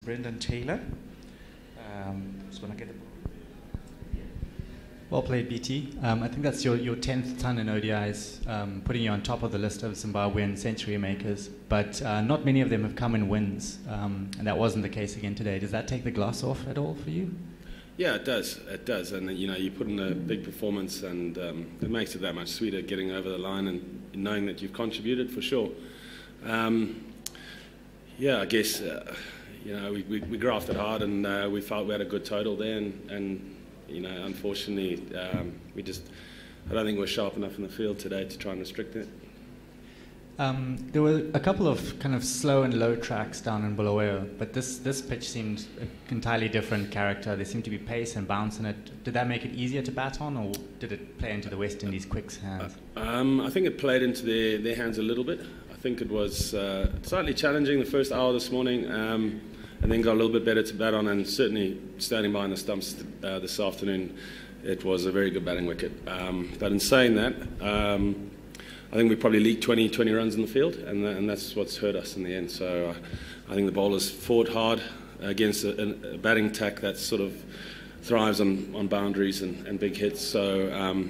Brendan Taylor. Just want to get the ball. Well played, BT. I think that's your 10th ton in ODIs, putting you on top of the list of Zimbabwean century makers. But not many of them have come in wins, and that wasn't the case again today. Does that take the gloss off at all for you? Yeah, it does. It does. And you put in a big performance, and it makes it that much sweeter getting over the line and knowing that you've contributed for sure. Yeah, I guess we grafted hard, and we felt we had a good total there, and unfortunately, I don't think we're sharp enough in the field today to try and restrict it. There were a couple of kind of slow and low tracks down in Bulawayo, but this pitch seemed an entirely different character. There seemed to be pace and bounce in it. Did that make it easier to bat on, or did it play into the West Indies Quicks' hands? I think it played into their hands a little bit. I think it was slightly challenging the first hour this morning, and then got a little bit better to bat on, and certainly standing behind the stumps this afternoon, it was a very good batting wicket. But in saying that, I think we probably leaked 20 runs in the field, and that's what's hurt us in the end. So I think the bowlers fought hard against a batting attack that sort of thrives on boundaries and big hits. So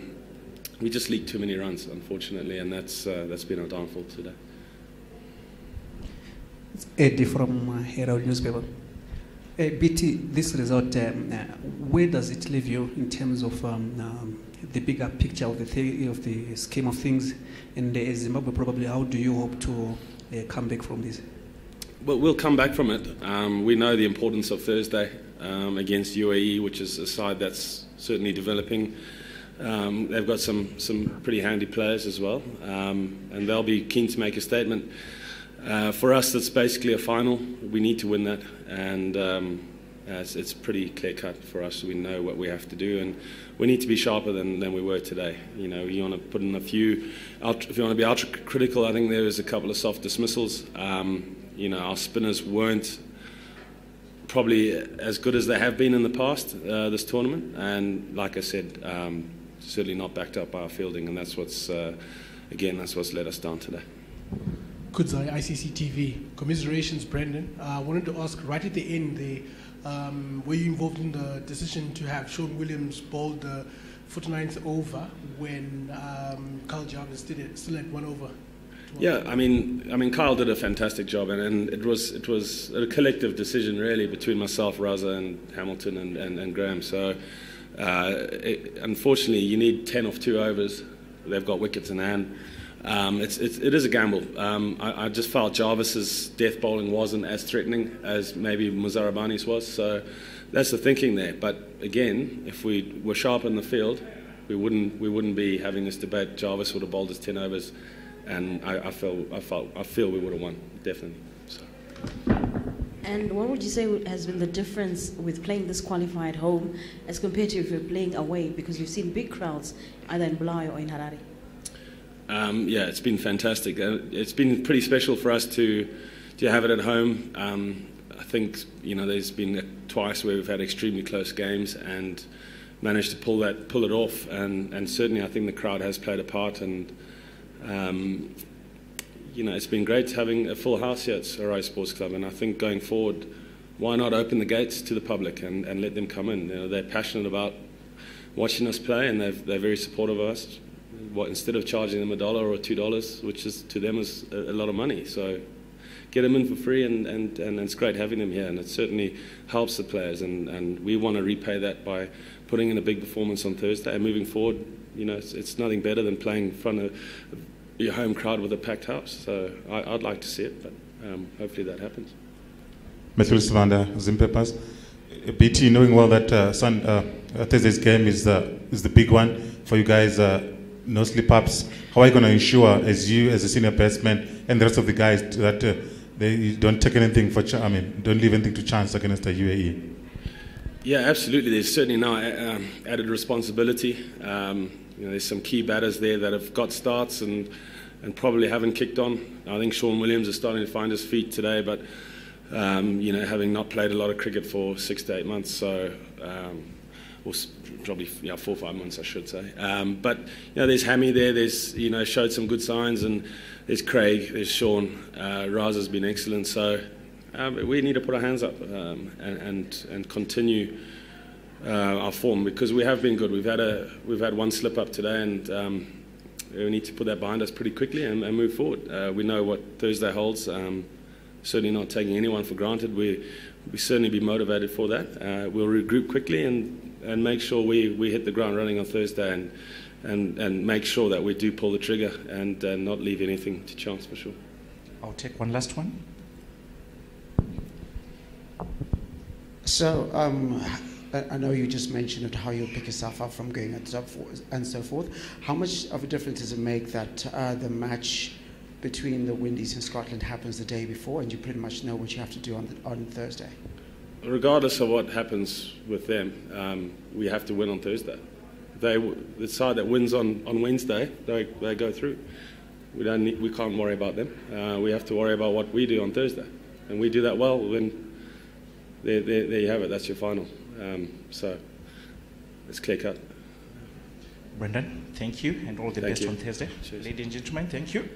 we just leaked too many runs, unfortunately, and that's been our downfall today. It's Eddie from Herald newspaper. BT, this result, where does it leave you in terms of the bigger picture of the scheme of things in Zimbabwe? Probably, how do you hope to come back from this? Well, we'll come back from it. We know the importance of Thursday against UAE, which is a side that's certainly developing. They've got some pretty handy players as well, and they'll be keen to make a statement. For us, that's basically a final. We need to win that, and it's pretty clear-cut for us. We know what we have to do, and we need to be sharper than we were today. You want to put in a few. If you want to be ultra-critical, I think there was a couple of soft dismissals. Our spinners weren't probably as good as they have been in the past this tournament, and like I said, certainly not backed up by our fielding, and that's what's let us down today. Kudzai, ICC TV. Commiserations, Brendan. I wanted to ask, right at the end there, were you involved in the decision to have Sean Williams bowl the 49th over when Kyle Jarvis still had 1 over? Yeah, I mean, Kyle did a fantastic job, and it was a collective decision really between myself, Raza, and Hamilton and Graham. So unfortunately, you need 10 off 2 overs. They've got wickets in hand. It is a gamble. I just felt Jarvis's death bowling wasn't as threatening as maybe Muzarabani's was, so that's the thinking there. But again, if we were sharp in the field, we wouldn't be having this debate. Jarvis would have bowled his 10 overs, and I feel we would have won, definitely. So. And what would you say has been the difference with playing this qualified home as compared to if you're playing away? Because we've seen big crowds either in Bulawayo or in Harare. Yeah, it's been fantastic. It's been pretty special for us to have it at home. I think there's been twice where we've had extremely close games and managed to pull it off. And certainly, I think the crowd has played a part. And it's been great having a full house here at Sarai Sports Club. And I think going forward, why not open the gates to the public and let them come in? They're passionate about watching us play, and they're very supportive of us. Instead of charging them $1 or $2, which is to them is a lot of money, so get them in for free, and it's great having them here, and it certainly helps the players, and we want to repay that by putting in a big performance on Thursday and moving forward. It's nothing better than playing in front of your home crowd with a packed house. So I'd like to see it, but hopefully that happens. Matthew Sivanda, Zim Papers. BT, knowing well that Thursday's game is the big one for you guys. No slip-ups. How are you going to ensure, as you, as a senior batsman, and the rest of the guys, that they don't take anything don't leave anything to chance against the UAE? Yeah, absolutely. There's certainly now added responsibility. There's some key batters there that have got starts and probably haven't kicked on. I think Sean Williams is starting to find his feet today, but having not played a lot of cricket for 6 to 8 months, so. Probably 4 or 5 months, I should say. But there's Hammy there. There's showed some good signs, and there's Craig, there's Sean. Raza's been excellent. So we need to put our hands up and continue our form, because we have been good. We've had one slip up today, and we need to put that behind us pretty quickly and move forward. We know what Thursday holds. Certainly not taking anyone for granted. We certainly be motivated for that. We'll regroup quickly and make sure we hit the ground running on Thursday and make sure that we do pull the trigger and not leave anything to chance, for sure. I'll take one last one. So, I know you just mentioned how you'll pick yourself up from going and so forth. How much of a difference does it make that the match between the Windies and Scotland happens the day before, and you pretty much know what you have to do on Thursday? Regardless of what happens with them, we have to win on Thursday. The side that wins on Wednesday, they go through. We can't worry about them. We have to worry about what we do on Thursday, and we do that well. Then there you have it. That's your final. So it's clear cut. Brendan, thank you, and all the Thank best you. on Thursday. Cheers. Ladies and gentlemen, thank you.